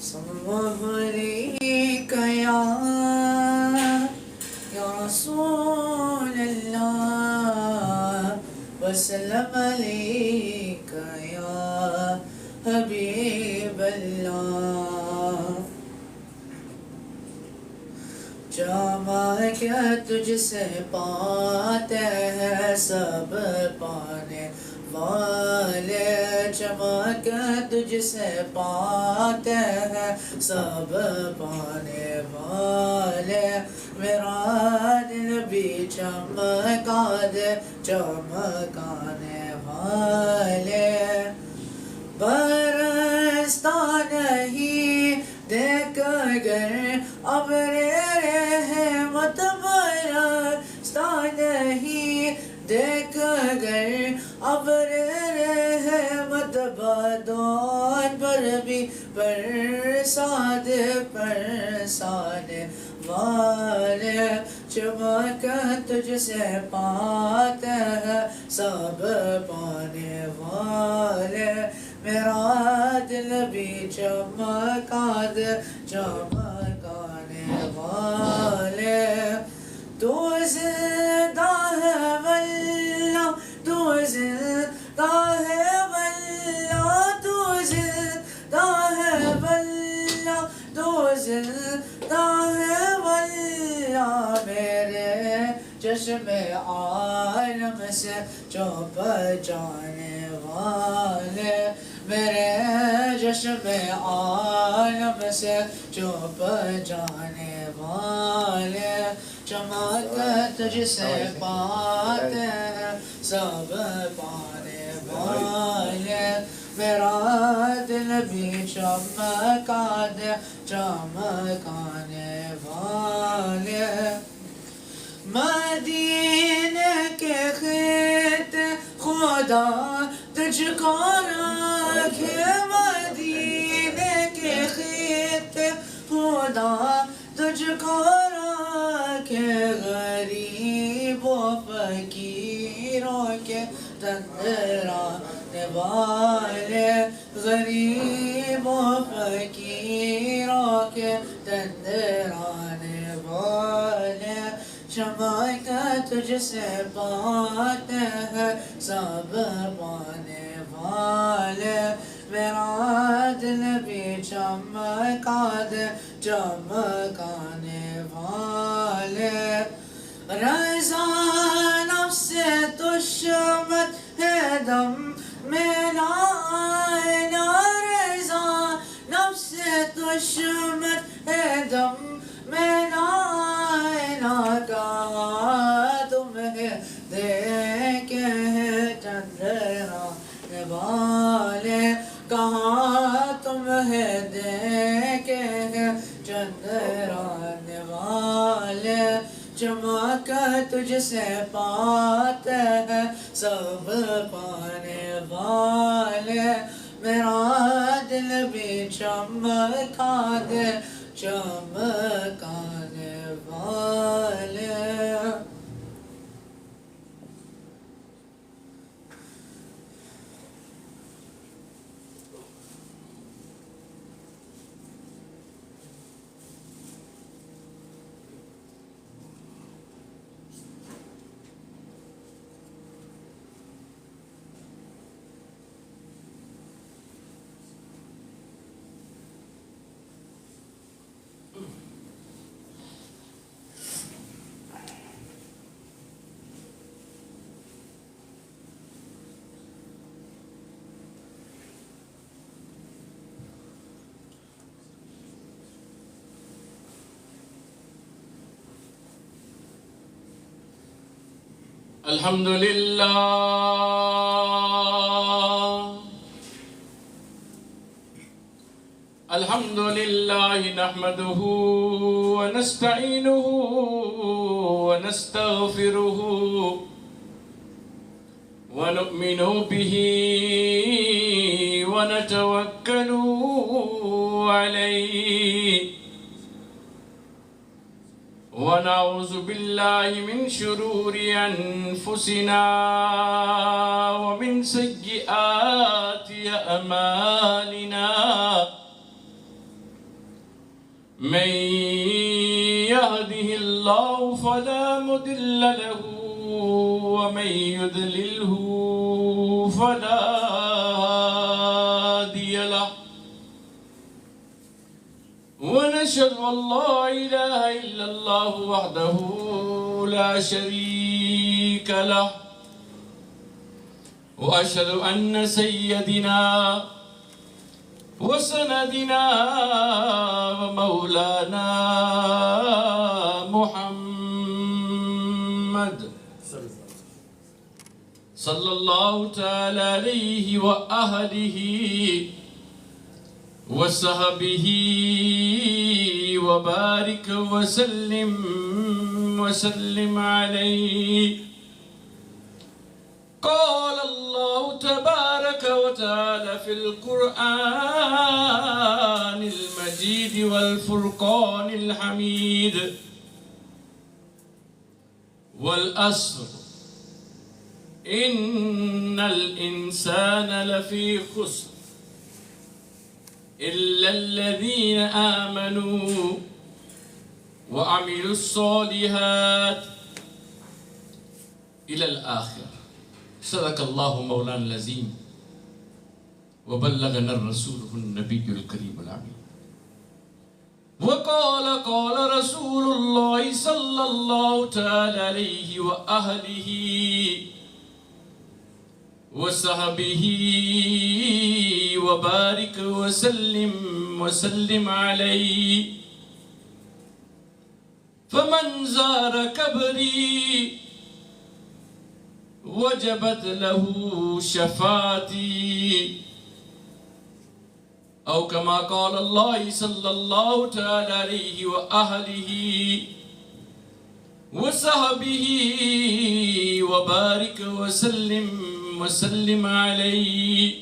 صلى عليك يا رسول الله وسلم عليك يا حبيب الله. جامع کیا تجھ سے پاتے ہیں سب پانے والے، جمع کیا تجھ سے پاتے ہیں سب پانے والے. میرا دل بھی چمکا دے چمکانے والے. برستا نہیں دیکھ گر ابر رحمت، برستا نہیں دیکھ گر ابر رحمت، بادون پر بھی برسات برسانے والے. چمک تجھ سے پاتے ہیں سب پانے والے. میرا دل بھی چمکا دے چمکانے والے. تو زندہ ہے واللہ، تو زندہ ہے واللہ، تو زندہ ہے واللہ، تو زندہ ہے واللہ. میرے چشم عالم سے چوپ جانے والے، میرے چشم عالم سے چوپ جانے والے. چمک تجھ سے پاتے ہیں سب پانے والے. میرا دل بھی چمکا دے چمکانے والے. مدینے کے خط خدا تجھ کو رکھے، مدینے کے خط خدا تجھ کو رکھے. غریب و فقیروں کے تندرانے والے، غریب و فقیروں کے تندرانے والے. چمک تجھ سے پاتے ہیں سب پانے والے. میرا دل بھی چمکا دے چمکانے والے. رضا نفس دشمن ہے دم میں نہ آئنا، رضا نفس دشمن ہے دم میں نہ آئنا. کہاں تمہیں دیکھے چندرانے والے، کہاں تمہیں دیکھے چندرانے والے. چمک تجھ سے پاتے ہیں سب پانے والے. میرا دل بھی چمکا دے چمکانے والے. الحمدللہ الحمدللہ نحمده ونستعینه ونستغفره ونؤمن به ونتوکل علیہ ونعوذ باللہ من شرور انفسنا ومن سیئات اعمالنا الله فلا مضل له ومن يضلله فلا هادي له ونشهد أن لا إله إلا الله وحده لا شريك له وأشهد أن سيدنا وسندنا ومولانا محمد صلى الله تعالى عليه وآله وصحبه وبارك وسلم عليه. قال الله تبارك وتعالى في القرآن المجيد والفرقان الحميد والعصر إن الإنسان لفي خسر إلا الذين آمنوا وعملوا الصالحات إلى الآخر. صدق الله مولانا العظيم وبلغنا الرسول النبي الكريم الأمين. وقال قال رسول الله صلى الله تعالى عليه وآله وصحبه وبارك وسلم عليه. فمن زار قبري وجبت له شفاعتي أو كما قال الله صلى الله تعالى عليه وآله وصحبه وبارك وسلم عليه.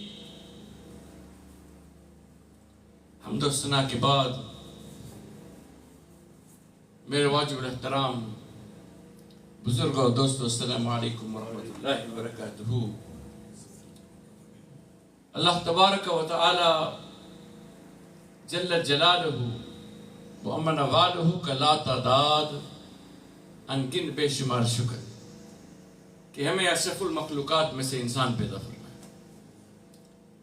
حمد و ثنا کے بعد میرے واجب الاحترام بزرگوں اور دوستوں، السلام علیکم ورحمۃ اللہ وبرکاتہ. اللہ تبارک و تعالی جل جلالہ و امن والہ کا لا تعداد انگن بے شمار شکر کہ ہمیں اشرف المخلوقات میں سے انسان پیدا فرمایا،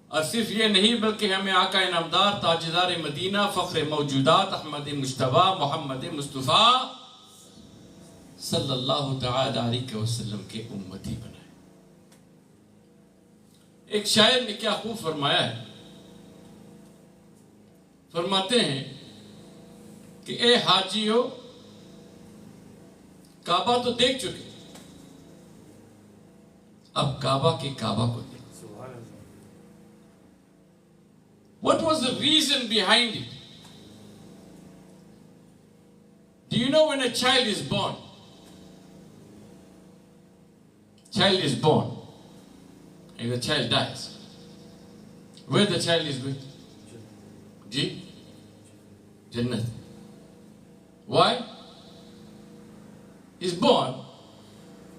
اور صرف یہ نہیں بلکہ ہمیں آقا انعامدار تاجدار مدینہ فخر موجودات احمد مجتبی محمد مصطفیٰ صلی اللہ تعالی علیہ وسلم کے امتی بنائے. ایک شاعر نے کیا خوب فرمایا ہے، فرماتے ہیں کہ اے حاجیو کعبہ تو دیکھ چکے، اب کعبہ کے کعبہ کو دیکھ. What was the reason behind it? Do you know when a child is born? Child is born and the child dies. Where the child is going? Jannat. Why? He's born,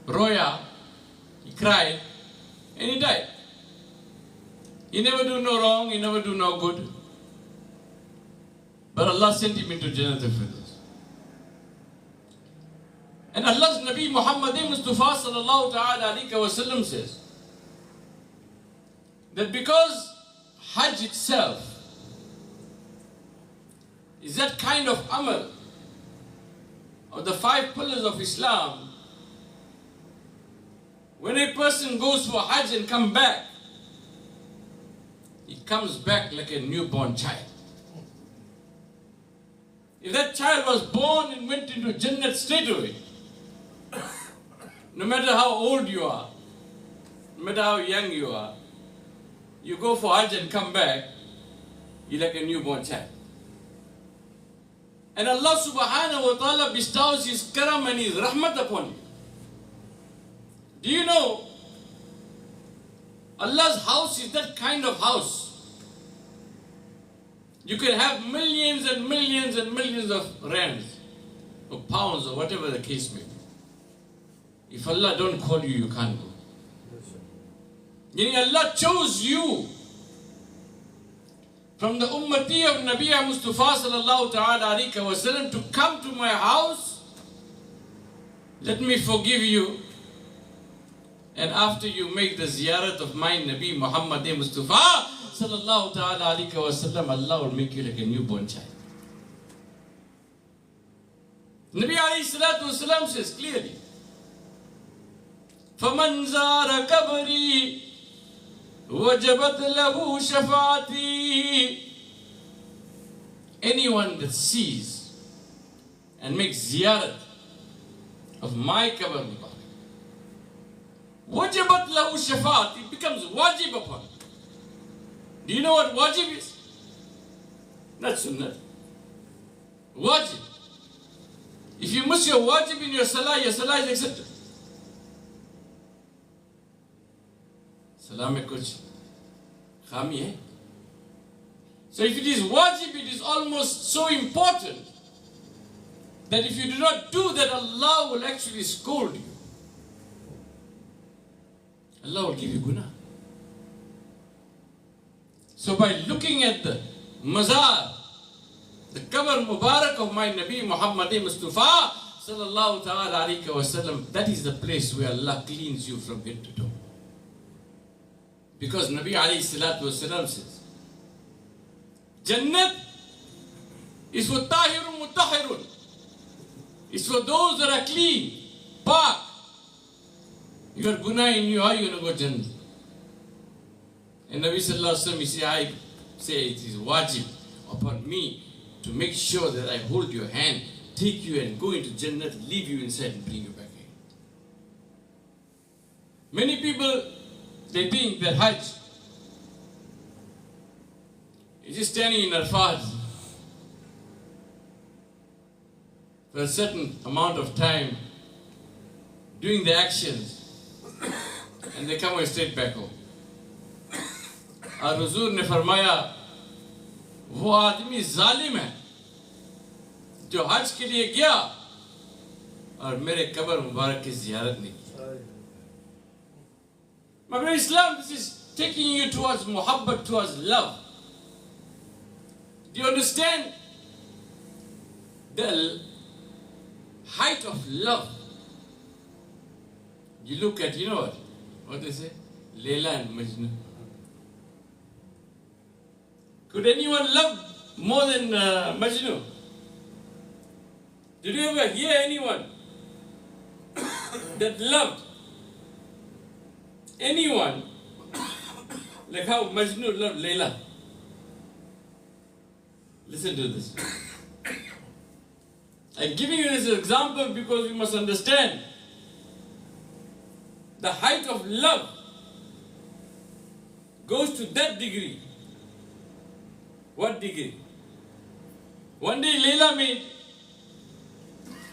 roya, he cried, and he died. He never do no wrong, he never do no good. But Allah sent him into Jannat al-Firdaus. And Allah's Nabi Muhammad Mustafa sallallahu ta'ala alayhi wa sallam says that because Hajj itself is that kind of amal of the 5 pillars of Islam, when a person goes for Hajj and comes back, he comes back like a newborn child. If that child was born and went into Jannat straight away, no matter how old you are, no matter how young you are, you go for Hajj and come back, you're like a newborn child. And Allah subhanahu wa ta'ala bestows His karam and His rahmat upon you. Do you know Allah's house is that kind of house? You can have millions and millions and millions of rands or pounds or whatever the case may be. If Allah don't call you, you can't go. Allah chose you from the ummati of Nabi Mustafa sallallahu ta'ala alayhi wa sallam to come to my house let me forgive you, and after you make the ziyarat of my Nabi Muhammad Mustafa sallallahu ta'ala alayhi wa sallam, Allah will make you like a newborn child. Nabi alayhi salatu wasalam says clearly, فَمَنْ زَارَ قَبْرِي وَجَبَتْ لَهُ شَفَاعَتِي. Anyone that sees and makes ziyarat of my qabr mubarak, wajabat lahu shafaat, it becomes wajib upon him. Do you know what wajib is? Not sunnah. Wajib. If you miss your wajib in your salah is accepted. Salah mein kuch khami hai. So if it is wajib, it is almost so important that if you do not do that, Allah will actually scold you. Allah will give you guna. So by looking at the mazar, the qabr mubarak of my Nabi Muhammad Mustafa sallallahu ta'ala alayhi wa sallam, that is the place where Allah cleans you from head to toe. Because Nabi alayhi salatu wa sallam says, Jannat is for tahirun mutahirun. It's for those that are clean, pak. You got guna in you, how are you going to go Jannah? And Nabi sallallahu alayhi wa sallam, I say it is wajib upon me to make sure that I hold your hand, take you and go into Jannah, leave you inside and bring you back in. Many people, they think that Hajj is just standing in Arafat for a certain amount of time, doing the actions, and they come straight back home. और हुजूर ने फरमाया, वो आदमी जालिम है जो हज के लिए गया और मेरे कब्र मुबारक की ज़ियारत नहीं की. My brother, Islam, this is taking you towards muhabbat, towards love. Do you understand the height of love? You look at, you know what they say? Layla and Majnun. Could anyone love more than Majnun? Did you ever hear anyone that loved anyone like how Majnun loved Layla? Listen to this. I'm giving you this example because you must understand the height of love goes to that degree. What degree? One day Layla made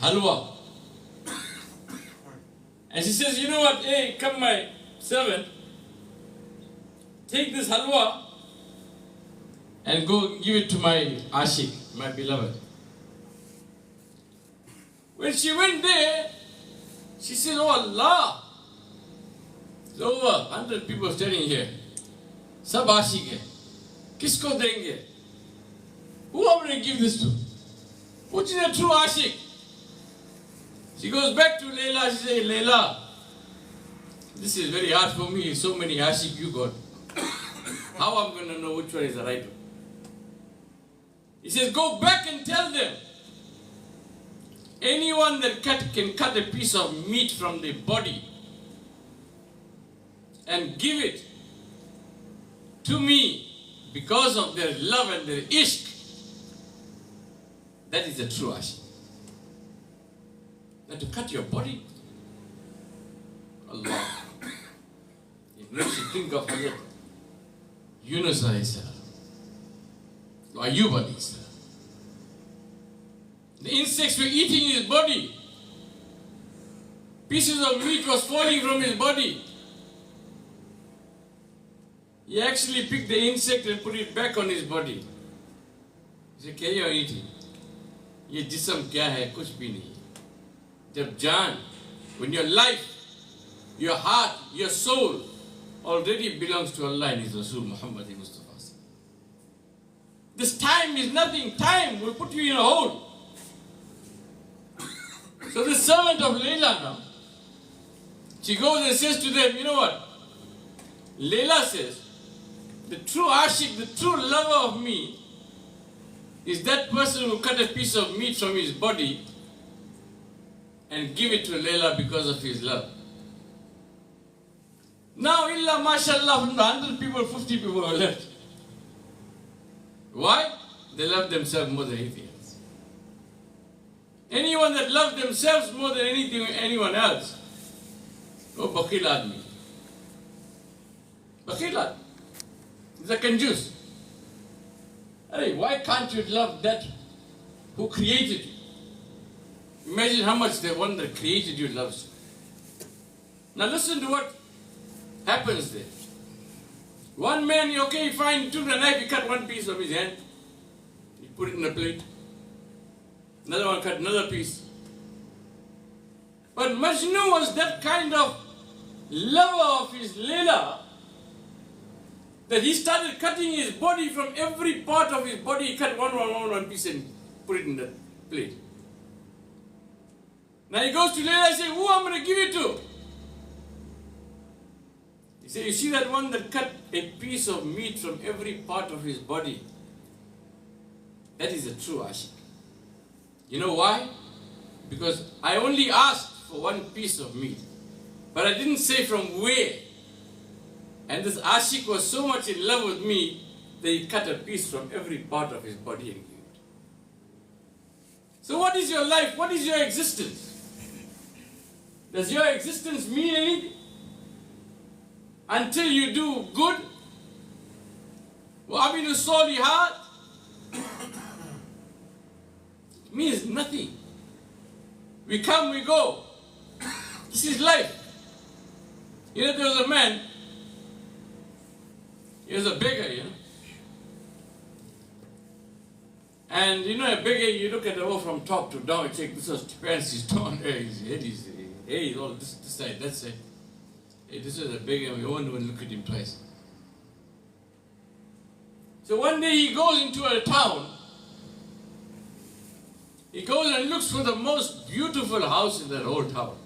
halwa. And she says, you know what, hey, come my servant, take this halwa and go give it to my ashik, my beloved. When she went there, she said, oh Allah, there's over 100 people standing here. Sab ashik hai. Kisko denge? Who am I going to give this to? Which is a true ashik? She goes back to Layla, she says, Layla, this is very hard for me, so many ashik you got. How am I going to know which one is the right one? He says, go back and tell them, anyone that can cut a piece of meat from the body and give it to me because of their love and their ishq, that is the true ashik. Now to cut your body, Allah. It makes you think of Hazrat Yunus alayhi salam, Ayub alayhi salam. The insects were eating his body. Pieces of meat was falling from his body. He actually picked the insect and put it back on his body. He said, "Kya you are eating? Ye jism kya hai? Kuch bhi nahi. Jab jaan, when your life, your heart, your soul already belongs to Allah and His Rasul Muhammad Mustafa. This time is nothing. Time will put you in a hole. So the servant of Layla now, she goes and says to them, you know what? Layla says, the true ashik, the true lover of me, is that person who cut a piece of meat from his body and give it to Layla because of his love. Now, illa mashallah, from the 100 people, 50 people are left. Why? They love themselves more than anything else. Anyone that loves themselves more than anyone else, oh, bakhil admi. Bakhil admi. He's a kanjus. Hey, why can't you love that who created you? Imagine how much the one that created you loves you. Now listen to what happens there. One man, okay, fine, he took the knife, he cut one piece of his hand, he put it in a plate. Another one cut another piece. But Majnu was that kind of lover of his Layla that he started cutting his body from every part of his body. He cut one piece and put it in the plate. Now he goes to Layla and says, who I'm going to give it to? He said, you see that one that cut a piece of meat from every part of his body? That is a true ashik. You know why? Because I only asked for one piece of meat, but I didn't say from where. And this ashik was so much in love with me that he cut a piece from every part of his body and gave it. So what is your life? What is your existence? Does your existence mean anything? Until you do good, وَعَمِلُوا الصَّالِحَاتِ, it means nothing. We come, we go. This is life. You know, there was a man, he was a beggar, you know. And you know, a beggar, you look at the whole from top to down, you check this was pants, his torn, his head, his hair, all this side, that side. Hey, this was a beggar, we won't even look at him twice. So one day he goes into a town. He goes and looks for the most beautiful house in that whole town.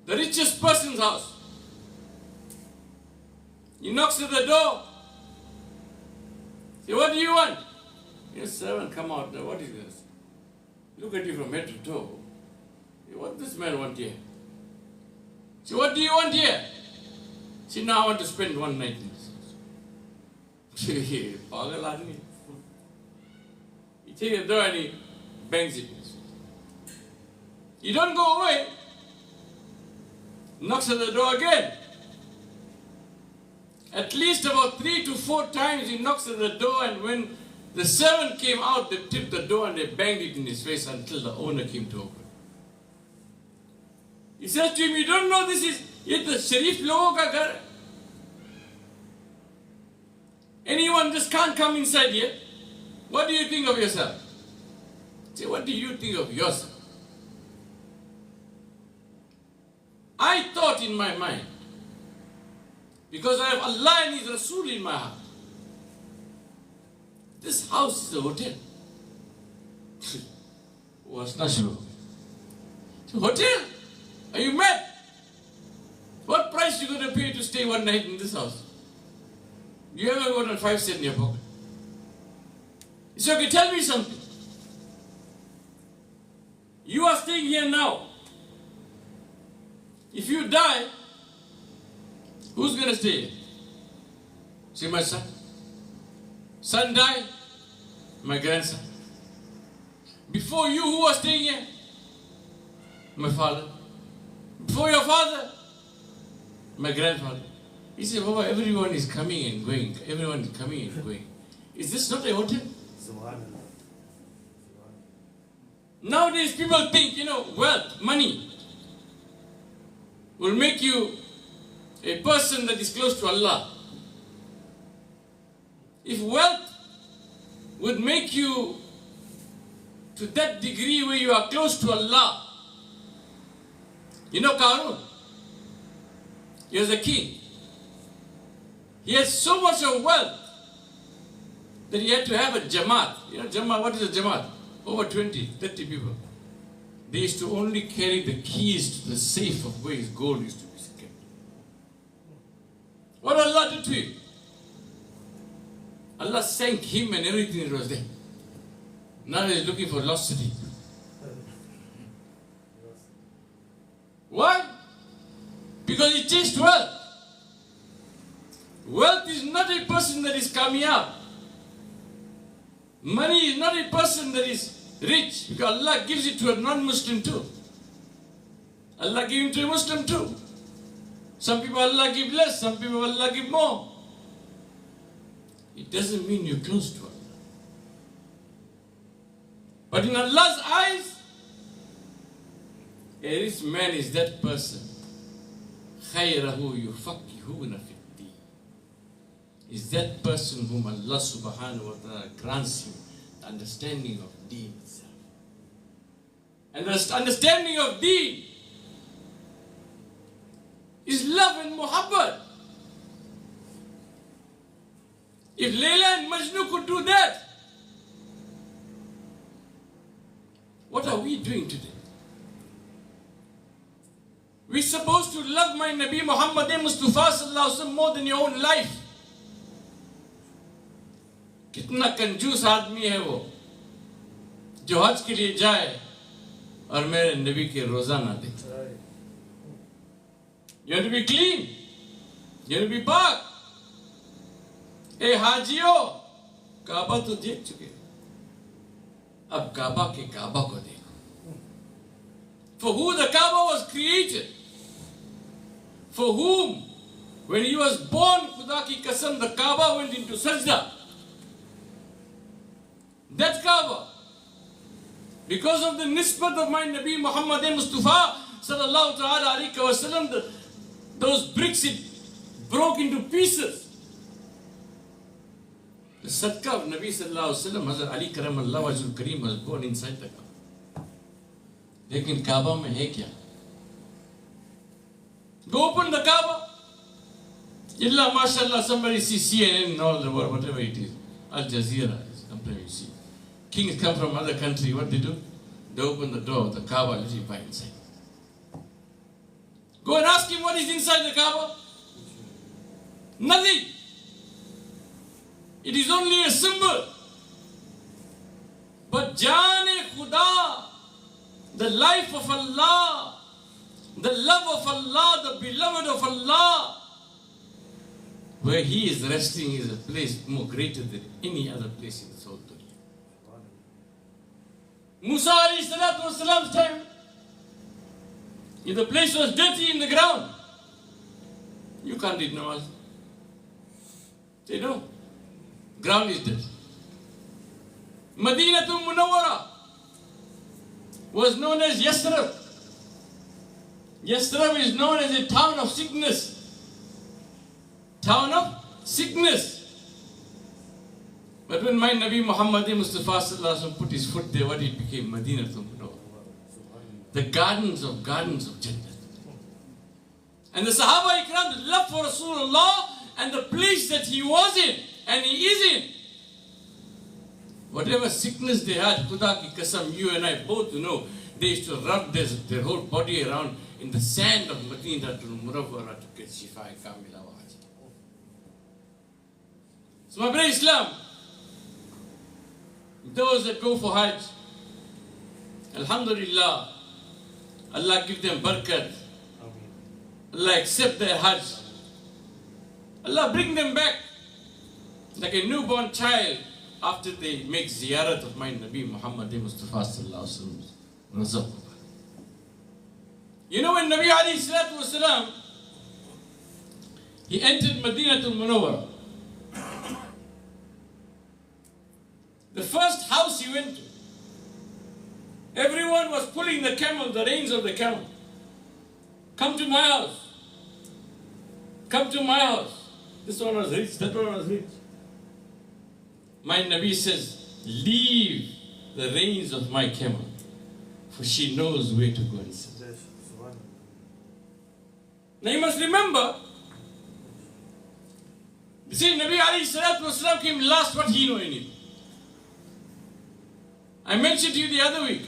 The richest person's house. He knocks at the door. Say, what do you want? Yes, servant, come out. Now, what is this? Look at you from head to toe. Say, what does this man want here? Say, what do you want here? Say, now I want to spend one night in this house. Pagal aadmi. He takes the door and he bangs it. You don't go away. Knocks at the door again. At least about 3 to 4 times he knocks at the door, and when the servant came out, they tipped the door and they banged it in his face until the owner came to open. He says to him, you don't know this is yet the Sharif logo ka ghar. Anyone just can't come inside here. What do you think of yourself? Say, what do you think of yourself? I thought in my mind, because I have Allah and His Rasul in my heart, this house is a hotel. Was not sure. Hotel? Are you mad? What price you going to pay to stay one night in this house? You ever got a 5 cents in your pocket? He said, okay, tell me something. You are staying here now. If you die, who's going to stay here? Say, my son. Son died, my grandson. Before you, who was staying here? My father. Before your father, my grandfather. He said, Baba, everyone is coming and going. Everyone is coming and going. Is this not a hotel? Nowadays people think, wealth, money will make you a person that is close to Allah. If wealth would make you to that degree where you are close to Allah, Qarun, he was a king. He had so much of wealth that he had to have a jamaat. Jamaat, what is a jamaat? Over 20, 30 people. They used to only carry the keys to the safe of where his gold used to be kept. What Allah did to him? Allah sank him and everything that was there. Now he's looking for lost city. Why? Because he chased wealth. Wealth is not a person that is coming up. Money is not a person that is rich, because Allah gives it to a non-Muslim too. Allah gives it to a Muslim too. Some people Allah give less, some people Allah give more. It doesn't mean you're close to Allah. But in Allah's eyes, a rich man is that person. خَيْرَهُ يُفَقِّهُونَ فِي الدِّينِ, is that person whom Allah subhanahu wa ta'ala grants him the understanding of deen itself. And the understanding of deen is love and muhabbat. If Layla and Majnun could do that, what are we doing today? We're supposed to love my Nabi Muhammad Mustafa sallallahu alaihi wasallam more than your own life. कितना कंजूस आदमी है वो जो हज के लिए जाए और मेरे नबी के रोजा ना देखे. You have to be clean. You have to be पाक. ए हाजियो, काबा तो देख चुके, अब काबा के काबा को देखो. For who the Kaaba was created, for whom when he was born, खुदा की कसम, the Kaaba went into sajda. That Kaaba, because of the nisbat of my Nabi Muhammad Mustafa sallallahu ta'ala alayhi wa sallam, those bricks, it broke into pieces. The sadqa of Nabi sallallahu alayhi wa sallam, Hazrat Ali karamallahu wajhul kareem, was born inside the Kaaba. Lekin Kaaba mein hai kya? Go open the Kaaba. Illa mashallah, somebody sees CNN and all the world, whatever it is. Al Jazeera is sometimes you see. Kings come from other country, what they do? They open the door of the Kaaba, let you find inside. Go and ask him what is inside the Kaaba. Nothing. It is only a symbol. But Jaane Khuda, the life of Allah, the love of Allah, the beloved of Allah, where He is resting is a place more greater than any other place in this whole dunya. Musa alayhi salatu wasalam's time, if the place was dirty in the ground, you can't read namaz. Say no, ground is dirty. Madinatul Munawwara was known as Yasrib. Yasrib is known as a town of sickness. Town of sickness. But when my Nabi Muhammad Mustafa sallallahu alaihi wasallam put his foot there, what it became? Madinatul Munawwara. The gardens of Jannah. And the Sahaba Ikram, the love for Rasulullah and the place that he was in and he is in. Whatever sickness they had, Khuda ki kasam, you and I both know, they used to rub their whole body around in the sand of Madinatul Munawwara to get shifa kamila wa haji. So my brother Islam, those that go for Hajj, Alhamdulillah, Allah give them barakat. Allah accept their Hajj. Allah bring them back like a newborn child after they make ziyarat of my Nabi Muhammad Mustafa sallallahu alaihi wasallam. You know, when Nabi alayhi salatu wasalam, he entered Madinatul Munawwara, the first house he went to, everyone was pulling the camel, the reins of the camel. Come to my house. Come to my house. This one was rich, that one was rich. My Nabi says, leave the reins of my camel, for she knows where to go and sit. Now you must remember, you see, Nabi alayhi salatu wasalam came last, what he know in it. I mentioned to you the other week,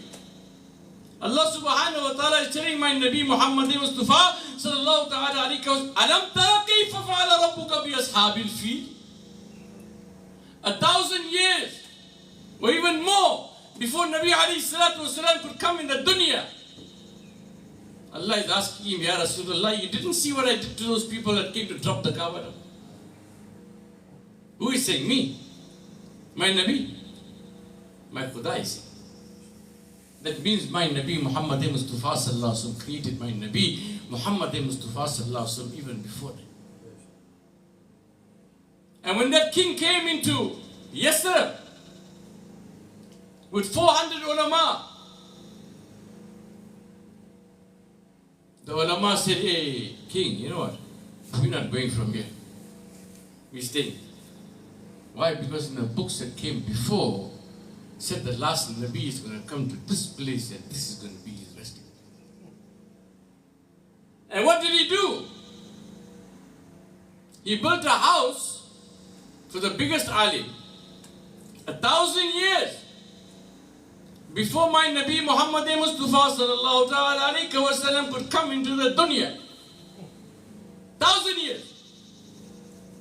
Allah subhanahu wa ta'ala is telling my Nabi Muhammad Mustafa sallallahu ta'ala alayhi wa sallam, Alam tara kayfa fa'ala rabbuka bi ashabil fil? 1,000 years or even more before Nabi alayhi salatu wasalam could come in the dunya. Allah is asking him, Ya Rasulullah, you didn't see what I did to those people that came to drop the Kaaba? Who is saying? Me. My Nabi. My Khuda is saying. That means my Nabi Muhammad Mustafa sallallahu alaihi wasallam created my Nabi Muhammad Mustafa sallallahu alaihi wasallam even before that. And when that king came into Yasrib with 400 ulama, the ulama said, hey, king, you know what? We're not going from here. We're staying. Why? Because in the books that came before, said the last Nabi is going to come to this place and this is going to be his resting. And what did he do? He built a house for the biggest alim 1,000 years before my Nabi Muhammad Mustafa sallallahu alayhi wa sallam could come into the dunya. 1,000 years.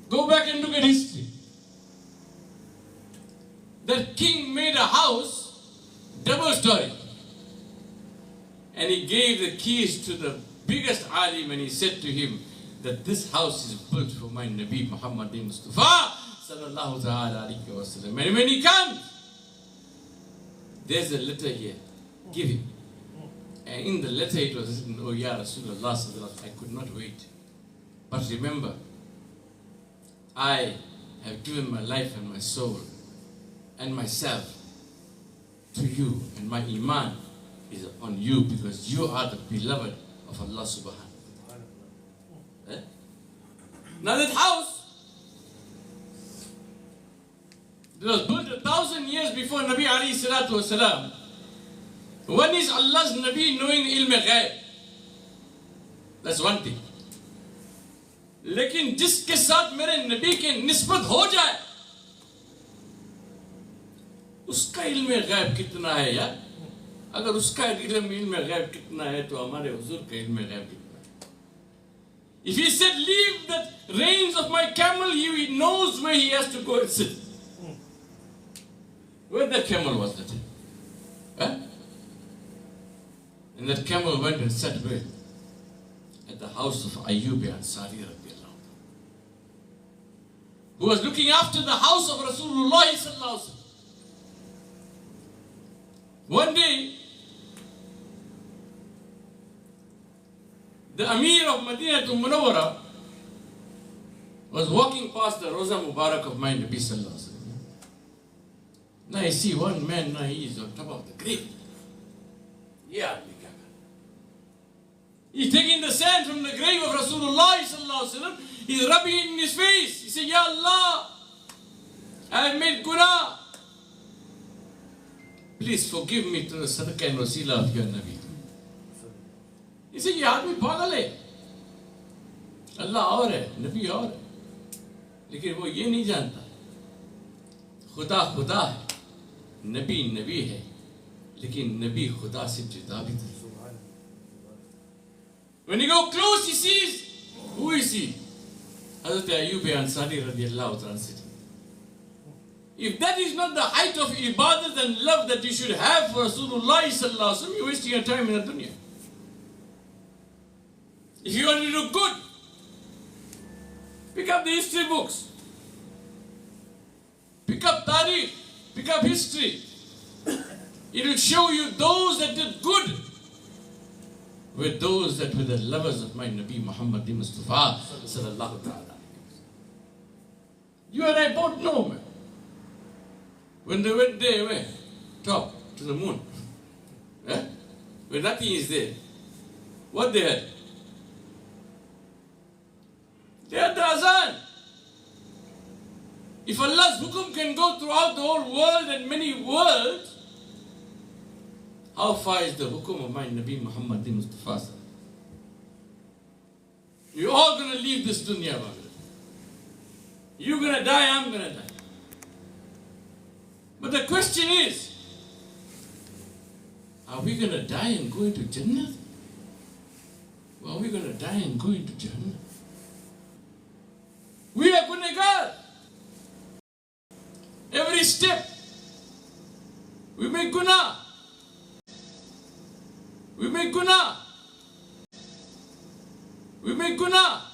Go back and look at history. That king made a house, double story. And he gave the keys to the biggest alim and he said to him that this house is built for my Nabi Muhammad Mustafa sallallahu alayhi wa sallam. And when he comes, there's a letter here, give him. And in the letter it was written, oh Ya Rasulullah sallallahu, I could not wait. But remember, I have given my life and my soul and myself to you, and my iman is on you because you are the beloved of Allah subhanahu wa ta'ala. Now that house, it was built 1,000 years before Nabi alayhi salatu wasalam. One is Allah's Nabi knowing ilm ghaib. That's one thing. लेकिन जिसके साथ मेरे नबी के निस्बत हो जाए उसका इल्म गैब कितना है यार? अगर उसका इल्म गैब कितना है तो हमारे हुजूर का इल्म गैब कितना है? If he said leave the reins of my camel, he knows where he has to go and sit. Where that camel was that? Huh? And that camel went and sat where? At the house of Ayyub Ansari radiallahu anhu, who was looking after the house of Rasulullah sallallahu alaihi wasallam. One day, the Amir of Madinah to Munawwara was walking past the Roza Mubarak of my Nabi sallallahu alaihi wasallam. Now I see one man, now he is on top of the grave. Yeah, he's taking the sand from the grave of Rasulullah sallallahu alaihi wasallam. He's rubbing it in his face. He said, Ya Allah, I have made guna. Please forgive me to the sadaqah and wasila of your Nabi. He said, ये आदमी पागल है, अल्लाह और है, नबी और है, लेकिन वो ये नहीं जानता खुदा खुदा है, नबी नबी है, लेकिन नबी खुदा से जुदा भी था. When you go close, he sees, who is he? Hazrat Ayyub Ansari radiallahu ta'ala said, if that is not the height of ibadat and love that you should have for Rasulullah sallallahu alaihi wasallam, you're wasting your time in the dunya. If you want to do good, pick up the history books, pick up tariq, pick up history. It will show you those that did good were those that were the lovers of my Nabi Muhammad Mustafa sallallahu ta'ala. You and I both know, man. When they went there, where? Top, to the moon. Eh? Where nothing is there. What they had? They had the azan. If Allah's hukum can go throughout the whole world and many worlds, how far is the hukum of my Nabi Muhammad Mustafa? You're all going to leave this dunya. You're going to die, I'm going to die. But the question is, are Are we going to die and go into Jannah? Or are we going to die and go into Jannah? We are gunagar. Every step we make guna. We make guna. We make guna.